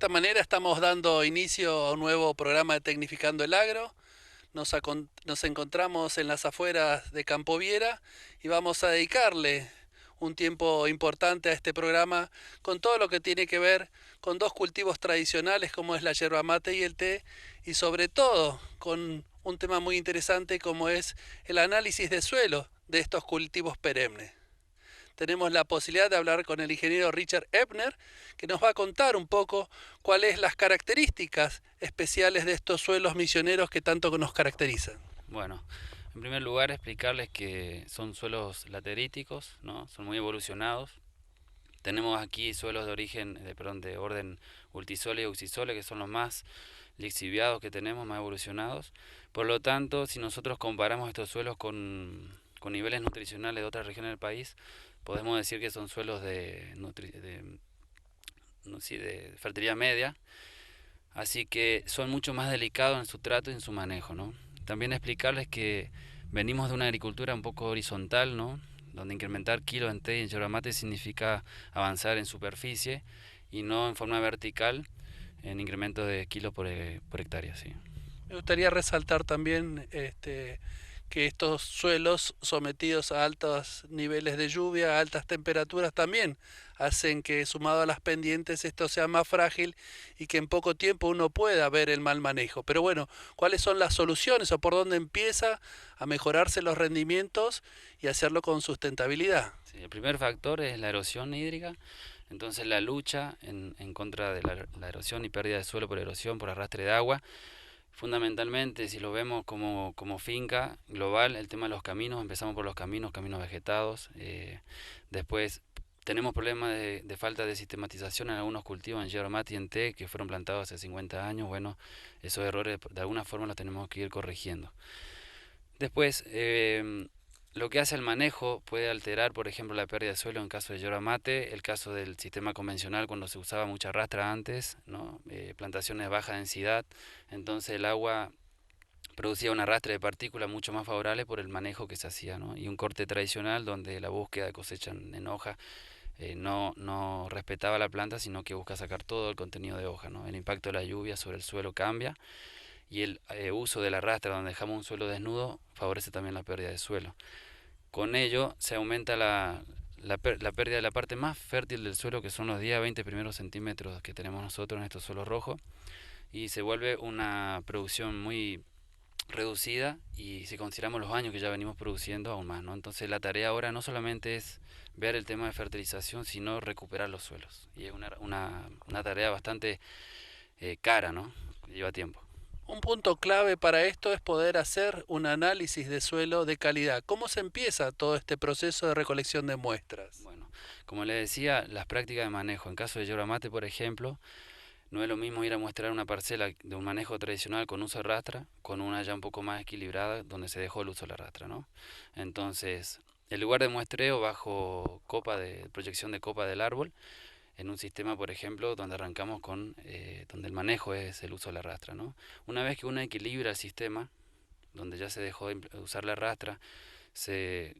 esta manera estamos dando inicio a un nuevo programa de Tecnificando el Agro. Nos encontramos en las afueras de Campo Viera y vamos a dedicarle un tiempo importante a este programa con todo lo que tiene que ver con dos cultivos tradicionales como es la yerba mate y el té, y sobre todo con un tema muy interesante como es el análisis de suelo de estos cultivos perennes. Tenemos la posibilidad de hablar con el ingeniero Richard Ebner, que nos va a contar un poco cuáles las características especiales de estos suelos misioneros que tanto nos caracterizan. Bueno, en primer lugar explicarles que son suelos lateríticos, ¿no? Son muy evolucionados. Tenemos aquí suelos de origen, perdón, de orden ultisole y auxisole, que son los más lixiviados que tenemos, más evolucionados. Por lo tanto, si nosotros comparamos estos suelos con niveles nutricionales de otras regiones del país, podemos decir que son suelos no, sí, de fertilidad media, así que son mucho más delicados en su trato y en su manejo, ¿no? También explicarles que venimos de una agricultura un poco horizontal, ¿no? Donde incrementar kilos en té y en yerba mate significa avanzar en superficie y no en forma vertical en incremento de kilos por hectárea, sí. Me gustaría resaltar también que estos suelos sometidos a altos niveles de lluvia, a altas temperaturas, también hacen que, sumado a las pendientes, esto sea más frágil y que en poco tiempo uno pueda ver el mal manejo. Pero bueno, ¿cuáles son las soluciones o por dónde empieza a mejorarse los rendimientos y hacerlo con sustentabilidad? Sí, el primer factor es la erosión hídrica. Entonces la lucha en contra de la erosión y pérdida de suelo por erosión, por arrastre de agua. Fundamentalmente, si lo vemos como finca global, el tema de los caminos, empezamos por los caminos, caminos vegetados. Después tenemos problemas de falta de sistematización en algunos cultivos, en yerba mate y en té, que fueron plantados hace 50 años. Bueno, esos errores de alguna forma los tenemos que ir corrigiendo. Después, lo que hace el manejo puede alterar, por ejemplo, la pérdida de suelo en caso de yerba mate, el caso del sistema convencional cuando se usaba mucha rastra antes, ¿no? Plantaciones de baja densidad, entonces el agua producía un arrastre de partículas mucho más favorable por el manejo que se hacía, ¿no? Y un corte tradicional donde la búsqueda de cosecha en hoja no respetaba la planta, sino que busca sacar todo el contenido de hoja, ¿no? El impacto de la lluvia sobre el suelo cambia y el uso de la rastra donde dejamos un suelo desnudo favorece también la pérdida de suelo. Con ello se aumenta la pérdida de la parte más fértil del suelo, que son los 10 a 20 primeros centímetros que tenemos nosotros en estos suelos rojos, y se vuelve una producción muy reducida y si consideramos los años que ya venimos produciendo aún más, ¿no? Entonces la tarea ahora no solamente es ver el tema de fertilización, sino recuperar los suelos. Y es una tarea bastante cara, ¿no? Lleva tiempo. Un punto clave para esto es poder hacer un análisis de suelo de calidad. ¿Cómo se empieza todo este proceso de recolección de muestras? Bueno, como les decía, las prácticas de manejo. En caso de yerba mate, por ejemplo, no es lo mismo ir a muestrar una parcela de un manejo tradicional con uso de rastra, con una ya un poco más equilibrada donde se dejó el uso de la rastra, ¿no? Entonces, el lugar de muestreo bajo copa de proyección de copa del árbol, en un sistema, por ejemplo, donde arrancamos donde el manejo es el uso de la rastra, ¿no? Una vez que uno equilibra el sistema, donde ya se dejó de usar la rastra, se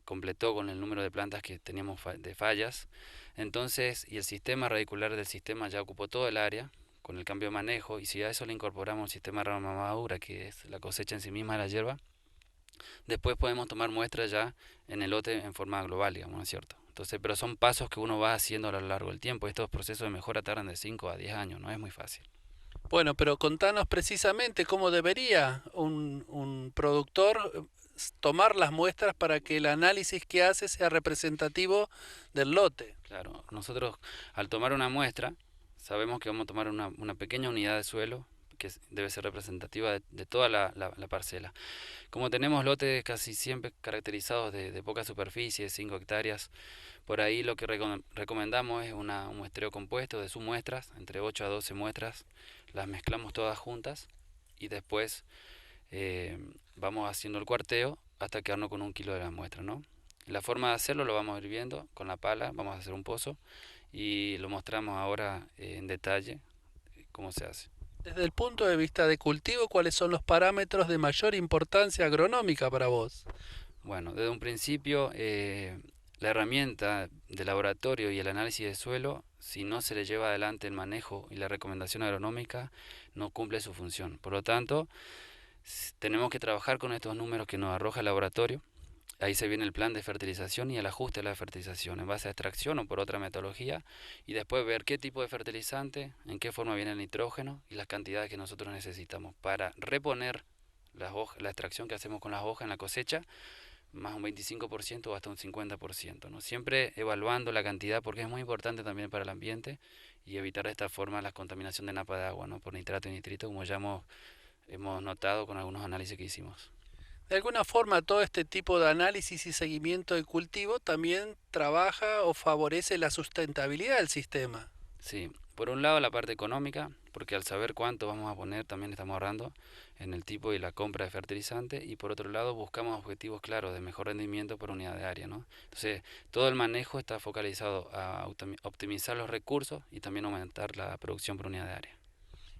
completó con el número de plantas que teníamos de fallas. Entonces, y el sistema radicular del sistema ya ocupó todo el área con el cambio de manejo, y si a eso le incorporamos el sistema de rama madura, que es la cosecha en sí misma de la hierba, después podemos tomar muestras ya en el lote en forma global, digamos, ¿no es cierto? Entonces, pero son pasos que uno va haciendo a lo largo del tiempo. Estos procesos de mejora tardan de 5 a 10 años, no es muy fácil. Bueno, pero contanos precisamente cómo debería un productor tomar las muestras para que el análisis que hace sea representativo del lote. Claro, nosotros al tomar una muestra sabemos que vamos a tomar una pequeña unidad de suelo que debe ser representativa de toda la parcela. Como tenemos lotes casi siempre caracterizados de poca superficie, 5 hectáreas, por ahí lo que recomendamos es un muestreo compuesto de submuestras, entre 8 a 12 muestras, las mezclamos todas juntas y después vamos haciendo el cuarteo hasta quedarnos con 1 kilo de la muestra, ¿no? La forma de hacerlo lo vamos a ir viendo con la pala, vamos a hacer un pozo y lo mostramos ahora en detalle cómo se hace. Desde el punto de vista de cultivo, ¿cuáles son los parámetros de mayor importancia agronómica para vos? Bueno, desde un principio la herramienta de laboratorio y el análisis de suelo si no se le lleva adelante el manejo y la recomendación agronómica, no cumple su función. Por lo tanto, tenemos que trabajar con estos números que nos arroja el laboratorio. Ahí se viene el plan de fertilización y el ajuste de la fertilización en base a extracción o por otra metodología, y después ver qué tipo de fertilizante, en qué forma viene el nitrógeno y las cantidades que nosotros necesitamos para reponer la extracción que hacemos con las hojas en la cosecha, más un 25% o hasta un 50%, ¿no? Siempre evaluando la cantidad porque es muy importante también para el ambiente y evitar de esta forma la contaminación de napa de agua, ¿no? Por nitrato y nitrito, como ya hemos notado con algunos análisis que hicimos. De alguna forma, todo este tipo de análisis y seguimiento de cultivo también trabaja o favorece la sustentabilidad del sistema. Sí, por un lado la parte económica, porque al saber cuánto vamos a poner también estamos ahorrando en el tipo y la compra de fertilizante, y por otro lado buscamos objetivos claros de mejor rendimiento por unidad de área, ¿no? Entonces, todo el manejo está focalizado a optimizar los recursos y también aumentar la producción por unidad de área.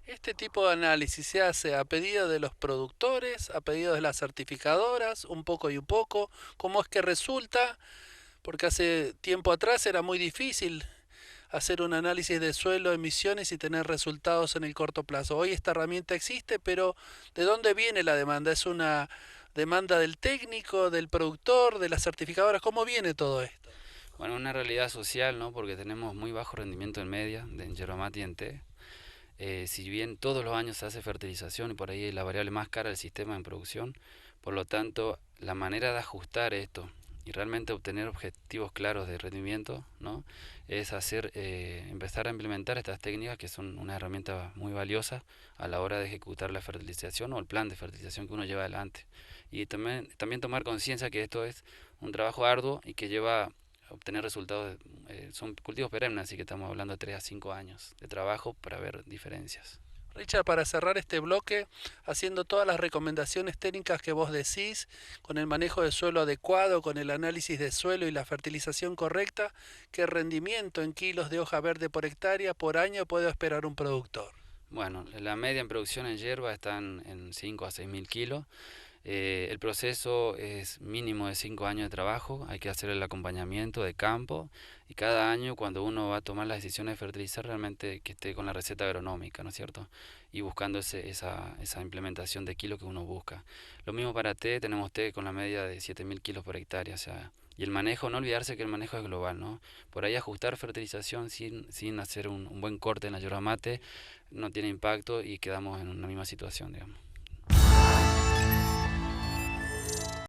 Este tipo de análisis se hace a pedido de los productores, a pedido de las certificadoras, un poco y un poco. ¿Cómo es que resulta? Porque hace tiempo atrás era muy difícil hacer un análisis de suelo, emisiones y tener resultados en el corto plazo. Hoy esta herramienta existe, pero ¿de dónde viene la demanda? ¿Es una demanda del técnico, del productor, de las certificadoras? ¿Cómo viene todo esto? Bueno, una realidad social, ¿no? Porque tenemos muy bajo rendimiento en media, en yerba mate y en té. Si bien todos los años se hace fertilización y por ahí es la variable más cara del sistema en producción, por lo tanto, la manera de ajustar esto y realmente obtener objetivos claros de rendimiento, ¿no? Es empezar a implementar estas técnicas que son una herramienta muy valiosa a la hora de ejecutar la fertilización o el plan de fertilización que uno lleva adelante. Y también tomar conciencia que esto es un trabajo arduo y que lleva a obtener resultados, son cultivos perennes, así que estamos hablando de 3 a 5 años de trabajo para ver diferencias. Richard, para cerrar este bloque, haciendo todas las recomendaciones técnicas que vos decís, con el manejo de suelo adecuado, con el análisis de suelo y la fertilización correcta, ¿qué rendimiento en kilos de hoja verde por hectárea por año puede esperar un productor? Bueno, la media en producción en hierba están en 5 a 6 mil kilos. El proceso es mínimo de 5 años de trabajo, hay que hacer el acompañamiento de campo y cada año cuando uno va a tomar la decisión de fertilizar realmente que esté con la receta agronómica, ¿no es cierto? Y buscando esa implementación de kilos que uno busca. Lo mismo para té, tenemos té con la media de 7.000 kilos por hectárea, o sea, y el manejo, no olvidarse que el manejo es global, ¿no? Por ahí ajustar fertilización sin hacer un buen corte en la yerba mate no tiene impacto y quedamos en una misma situación, digamos.